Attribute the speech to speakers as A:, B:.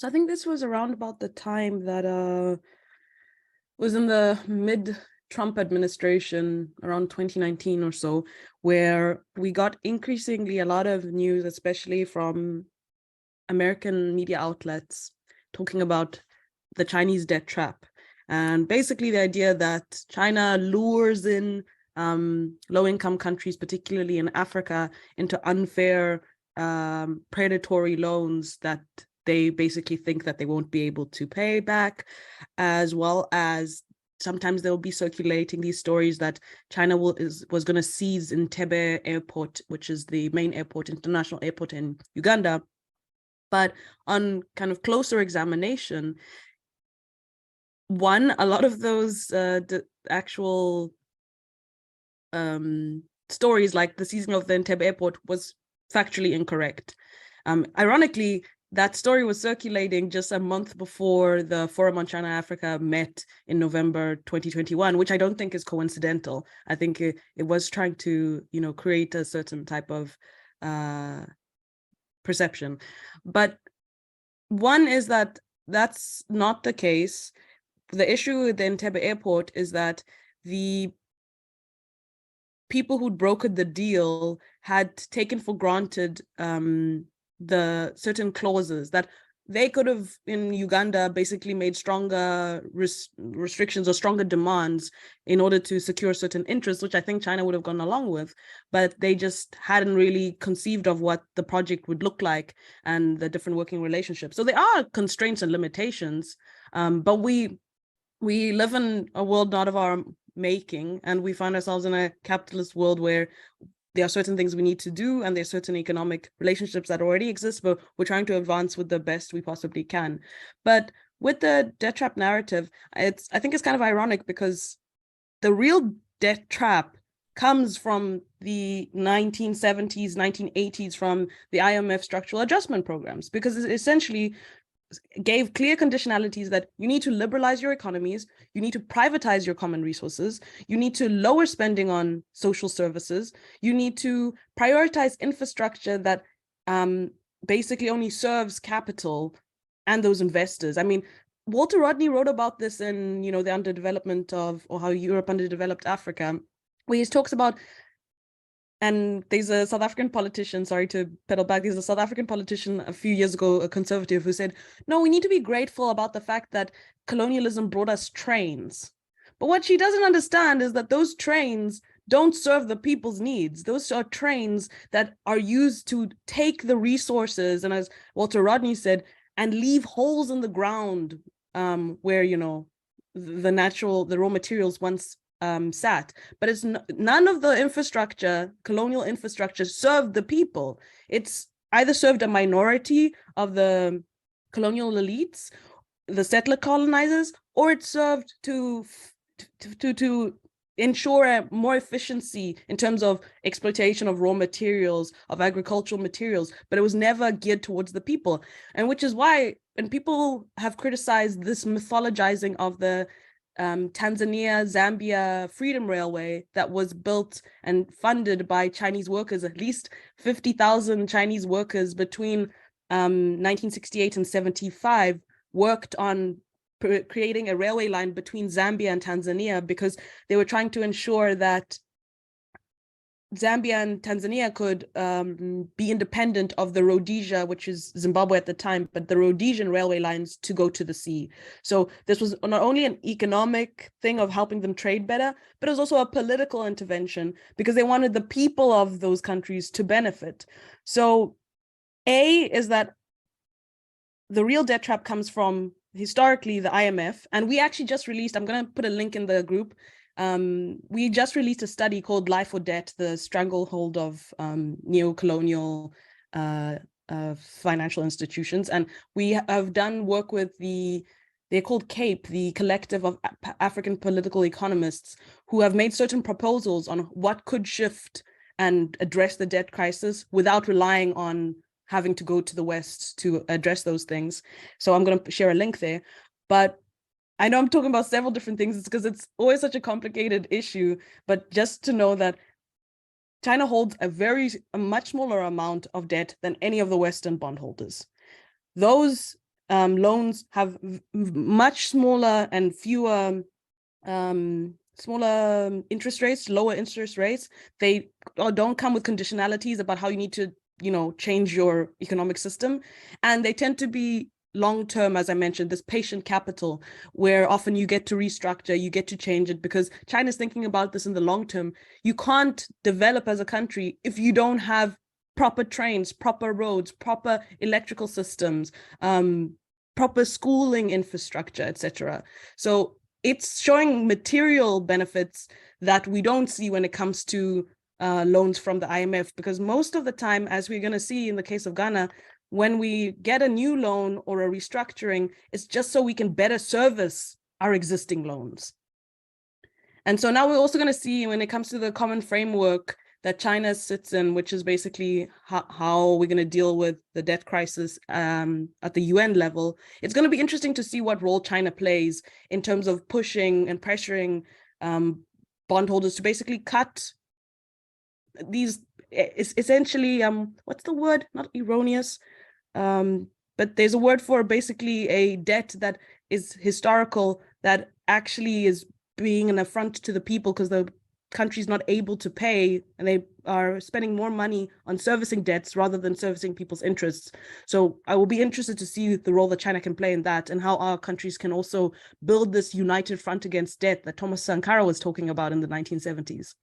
A: So I think this was around about the time that was in the mid-Trump administration, around 2019 or so, where we got increasingly a lot of news, especially from American media outlets, talking about the Chinese debt trap. And basically the idea that China lures in low-income countries, particularly in Africa, into unfair predatory loans that they basically think that they won't be able to pay back, as well as sometimes they'll be circulating these stories that China was going to seize Entebbe Airport, which is the main airport, international airport in Uganda. But on kind of closer examination, a lot of those actual stories, like the seizing of the Entebbe airport, was factually incorrect. Ironically, that story was circulating just a month before the Forum on China-Africa met in November 2021, which I don't think is coincidental. I think it was trying to, create a certain type of perception. But one is that that's not the case. The issue with the Entebbe airport is that the people who'd brokered the deal had taken for granted the certain clauses that they could have, in Uganda, basically made stronger restrictions or stronger demands in order to secure certain interests, which I think China would have gone along with, but they just hadn't really conceived of what the project would look like and the different working relationships. So there are constraints and limitations, but we live in a world not of our making, and we find ourselves in a capitalist world where there are certain things we need to do, and there's certain economic relationships that already exist, but we're trying to advance with the best we possibly can. But with the debt trap narrative, I think it's kind of ironic because the real debt trap comes from the 1970s, 1980s, from the IMF structural adjustment programs, because it essentially gave clear conditionalities that you need to liberalize your economies, you need to privatize your common resources, you need to lower spending on social services, you need to prioritize infrastructure that basically only serves capital and those investors. I mean, Walter Rodney wrote about this in, the underdevelopment of, or how Europe underdeveloped Africa, where he talks about, and there's a South African politician, sorry to pedal back, there's a South African politician a few years ago, a conservative, who said, no, we need to be grateful about the fact that colonialism brought us trains. But what she doesn't understand is that those trains don't serve the people's needs. Those are trains that are used to take the resources, and as Walter Rodney said, and leave holes in the ground where, the raw materials once sat. But it's none of the infrastructure, colonial infrastructure, served the people. It's either served a minority of the colonial elites, the settler colonizers, or it served to ensure more efficiency in terms of exploitation of raw materials, of agricultural materials, but it was never geared towards the people. And which is why, and people have criticized this mythologizing of the Tanzania-Zambia Freedom Railway that was built and funded by Chinese workers, at least 50,000 Chinese workers between 1968 and 75 worked on creating a railway line between Zambia and Tanzania, because they were trying to ensure that Zambia and Tanzania could be independent of the Rhodesia, which is Zimbabwe at the time, but the Rhodesian railway lines to go to the sea. So this was not only an economic thing of helping them trade better, but it was also a political intervention because they wanted the people of those countries to benefit. So A is that the real debt trap comes from historically the IMF, and we actually just released, I'm going to put a link in the group, we just released a study called Life or Debt, the stranglehold of neo-colonial financial institutions. And we have done work with they're called CAPE, the Collective of African Political Economists, who have made certain proposals on what could shift and address the debt crisis without relying on having to go to the West to address those things. So I'm going to share a link there. But I know I'm talking about several different things because it's always such a complicated issue, but just to know that China holds a much smaller amount of debt than any of the Western bondholders. Those loans have much smaller and fewer smaller interest rates, lower interest rates. They don't come with conditionalities about how you need to, change your economic system. And they tend to be long-term, as I mentioned, this patient capital, where often you get to restructure, you get to change it, because China's thinking about this in the long term. You can't develop as a country if you don't have proper trains, proper roads, proper electrical systems, proper schooling infrastructure, etc. So it's showing material benefits that we don't see when it comes to loans from the IMF, because most of the time, as we're going to see in the case of Ghana, when we get a new loan or a restructuring, it's just so we can better service our existing loans. And so now we're also going to see, when it comes to the common framework that China sits in, which is basically how we're going to deal with the debt crisis at the UN level, it's going to be interesting to see what role China plays in terms of pushing and pressuring bondholders to basically cut these, essentially, what's the word? Not erroneous, but there's a word for basically a debt that is historical, that actually is being an affront to the people because the country's not able to pay, and they are spending more money on servicing debts rather than servicing people's interests. So I will be interested to see the role that China can play in that, and how our countries can also build this united front against debt that Thomas Sankara was talking about in the 1970s.